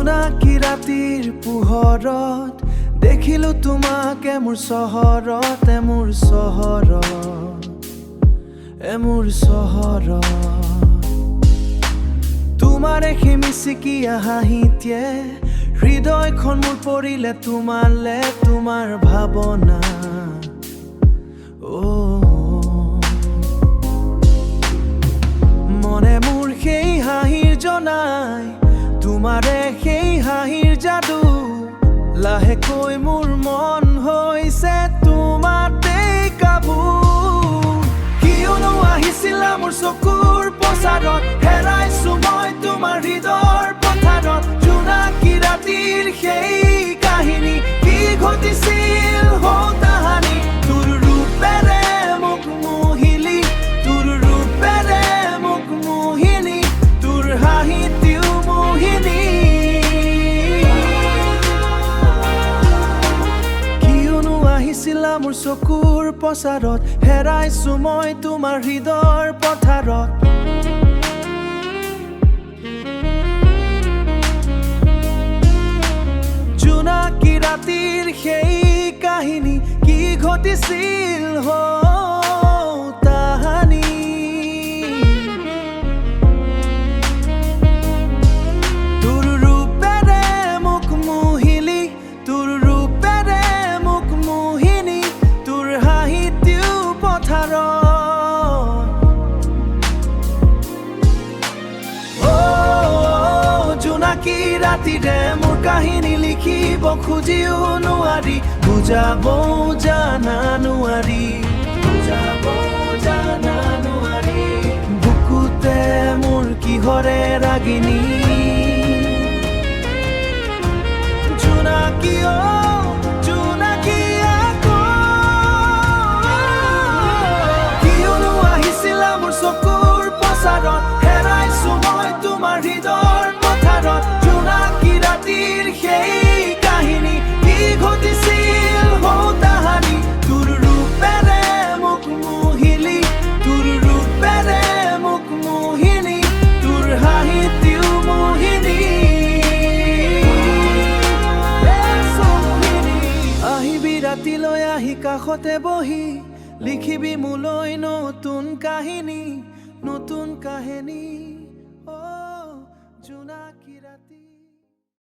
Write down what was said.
জোনাকী ৰাতিৰ পোহৰত দেখিলো তোমাকে মোৰ চহৰত মোৰ চহৰত তোমাৰে মিচিকিয়া হাঁহিতে হৃদয়খন মোৰ পৰিলে তোমালে তোমাৰ ভাৱনা মনে মোৰ সেই হাঁহিৰ জনাই তোমাৰে সেই হাঁহিৰ যাদু লাহেকৈ মোৰ মন হৈছে তোমাতে কাবু কিয়নো আহিছিলা মোৰ চকুৰ পচাৰত হেৰাইছো মই তোমাৰ হৃদয়ৰ পথাৰত জোনাকী ৰাতিৰ সেই কাহিনী কি ঘটিছিল তাহানি তোৰ ৰূপেৰে মোক মোহিলি তোৰ ৰূপেৰে মোক মোহিনী তোৰ হাঁহিতেও মোহিনী কিয়নো আহিছিলা মোৰ চকুৰ পচাৰত হেৰাইছো মই তোমাৰ হৃদয়ৰ পথাৰত জোনাকী ৰাতিৰ সেই কাহিনী কি ঘটিছিল তাহানি তোৰ ৰূপেৰে মোক মোহিলি তোৰ ৰূপেৰে মোক মোহিনী তোৰ হাঁহিতেও পথাৰত জোনাকী ৰাতিৰে মোৰ কাহিনী লিখিব খুজিও নোৱাৰি বুজাবও জানা নোৱাৰি বুকুতে মোৰ কিহৰে ৰাগিনী জোনাকী জোনাকী কিয়নো আহিছিলা মোৰ চকুৰ পচাৰত হেৰাইছো মই তোমাৰ হৃদয়ৰ পথাৰত জোনাকী ৰাতিৰ সেই কাহিনী কি ঘটিছিল তাহানি তোৰ ৰূপেৰে মোক মোহিলি তোৰ ৰূপেৰে মোক মোহিনী তোৰ হাঁহিতেও মোহিনী আহিবি ৰাতিলৈ আহি কাষতে বহি লিখিবি মোলৈ নতুন কাহিনী